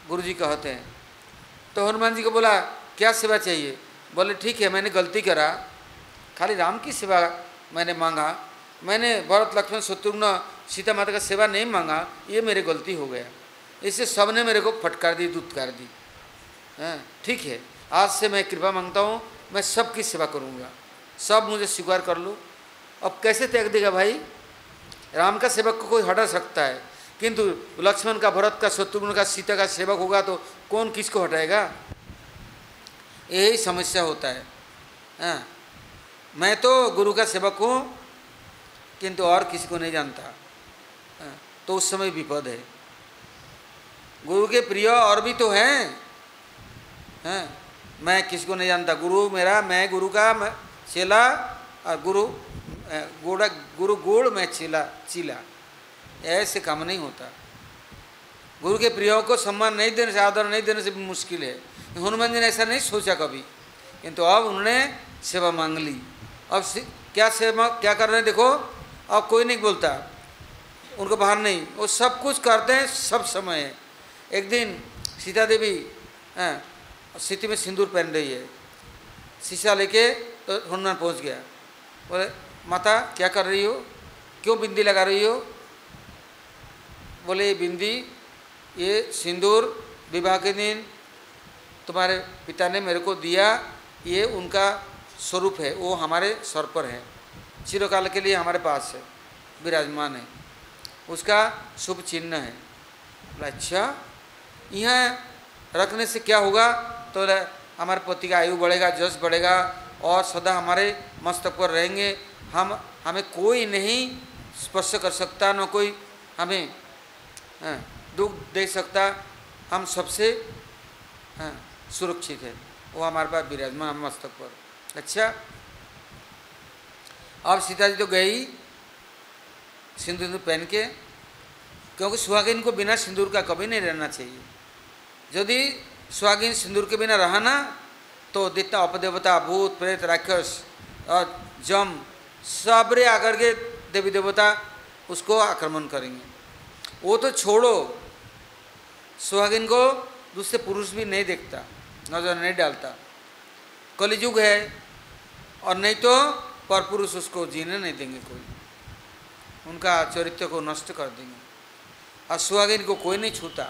गुरुजी कहते हैं। तो हनुमान जी को बोला क्या सेवा चाहिए? बोले ठीक है, मैंने गलती करा, खाली राम की सेवा मैंने मांगा, मैंने भरत लक्ष्मण शत्रुघ्न सीता माता का सेवा नहीं मांगा, ये मेरी गलती हो गया, इससे सब ने मेरे को फटकार दी, दुत्कार दी। ठीक है, आज से मैं कृपा मांगता हूँ, मैं सबकी सेवा करूँगा, सब मुझे स्वीकार कर लो। अब कैसे त्याग देगा भाई? राम का सेवक को कोई हटा सकता है, किंतु लक्ष्मण का, भरत का, शत्रुघ्न का, सीता का सेवक होगा तो कौन किसको हटाएगा? यही समस्या होता है। मैं तो गुरु का सेवक हूँ किंतु और किसी को नहीं जानता, तो उस समय विपद है। गुरु के प्रिय और भी तो हैं, मैं किसी को नहीं जानता, गुरु मेरा, मैं गुरु का चेला, और गुरु गुड़ मैं चीला, ऐसे काम नहीं होता। गुरु के प्रियों को सम्मान नहीं देने से, आदर नहीं देने से भी मुश्किल है। हनुमान जी ने ऐसा नहीं सोचा कभी, किंतु अब उन्होंने सेवा मांग ली। अब क्या सेवा क्या कर रहे हैं देखो, अब कोई नहीं बोलता उनको बाहर नहीं, वो सब कुछ करते हैं, सब समय है। एक दिन सीता देवी सिटी में सिंदूर पहन रही है, शीशा लेके तो हनुमान पहुंच गया। बोले माता क्या कर रही हो, क्यों बिंदी लगा रही हो? बोले बिंदी, ये सिंदूर विवाह के दिन तुम्हारे पिता ने मेरे को दिया, ये उनका स्वरूप है, वो हमारे सर पर है, चिरकाल के लिए हमारे पास है, विराजमान है, उसका शुभ चिन्ह है। बोला अच्छा, यहाँ रखने से क्या होगा? तो हमारे पति का आयु बढ़ेगा, जस बढ़ेगा और सदा हमारे मस्तक पर रहेंगे, हमें कोई नहीं स्पर्श कर सकता, न कोई हमें दुख दे सकता, हम सबसे सुरक्षित है, वो हमारे पास विराजमान मस्तक पर। अच्छा, अब सीता जी तो गई सिंदूर पहन के, क्योंकि सुहागिन को बिना सिंदूर का कभी नहीं रहना चाहिए। यदि सुहागिन सिंदूर के बिना रहा ना, तो जितना अपदेवता, भूत प्रेत, राक्षस और जम सबरे आकर के देवी देवता उसको आक्रमण करेंगे। वो तो छोड़ो, सुहागिन को दूसरे पुरुष भी नहीं देखता, नजर नहीं डालता, कलियुग है, और नहीं तो परपुरुष उसको जीने नहीं देंगे कोई, उनका चरित्र को नष्ट कर देंगे। और सुहागिन को कोई नहीं छूता,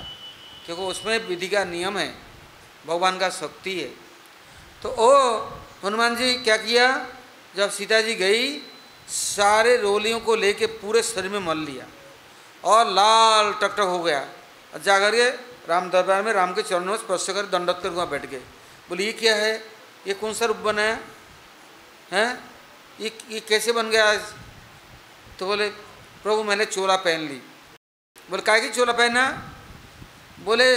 क्योंकि उसमें विधि का नियम है, भगवान का शक्ति है। तो ओ हनुमान जी क्या किया, जब सीता जी गई, सारे रोलियों को लेके पूरे शरीर में मल लिया और लाल टकटक हो गया, और जाकर के राम दरबार में राम के चरणों में स्पर्श कर दंडवत कर वहाँ बैठ गए। बोले ये क्या है, ये कौन सा रूप बना है, ये कैसे बन गया आज? तो बोले प्रभु मैंने चोला पहन ली। बोले काय की चोला पहना? बोले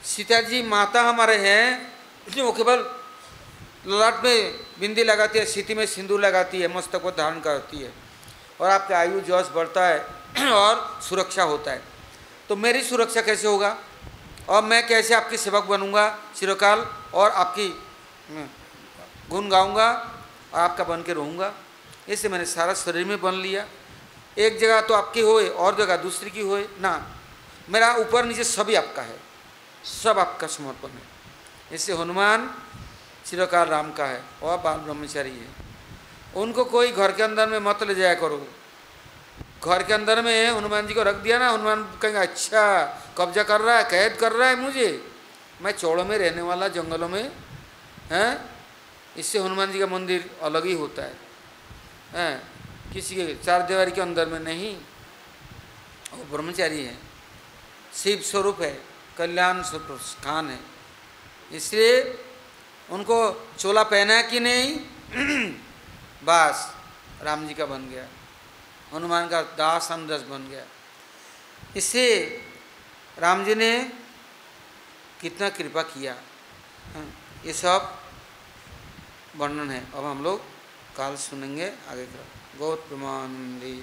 सीता जी माता हमारे हैं, वो केवल ललाट में बिंदी लगाती है, सीटी में सिंदूर लगाती है, मस्तक को धारण करती है, और आपका आयु जस बढ़ता है और सुरक्षा होता है। तो मेरी सुरक्षा कैसे होगा, और मैं कैसे आपकी सेवक बनूंगा चिरकाल, और आपकी गुण गाऊंगा और आपका बन के रहूँगा? इससे मैंने सारा शरीर में बन लिया, एक जगह तो आपकी होए और जगह दूसरी की होए ना, मेरा ऊपर नीचे सभी आपका है, सब आपका समर्पण है। इससे हनुमान चिरकाल राम का है, वह बाल ब्रह्मचारी है। उनको कोई घर के अंदर में मत ले जाया करो। घर के अंदर में हनुमान जी को रख दिया ना, हनुमान कहेंगे अच्छा कब्जा कर रहा है, कैद कर रहा है मुझे, मैं चौड़ों में रहने वाला, जंगलों में हैं। इससे हनुमान जी का मंदिर अलग ही होता है, हैं? किसी के चार दीवारी के अंदर में नहीं। वो ब्रह्मचारी है, शिव स्वरूप है, कल्याण स्वरूप स्थान है। इसलिए उनको चोला पहना कि नहीं, बस राम जी का बन गया, हनुमान का दास समदस बन गया। इससे राम जी ने कितना कृपा किया, ये सब वर्णन है। अब हम लोग काल सुनेंगे आगे का। गौत प्रमानंदी।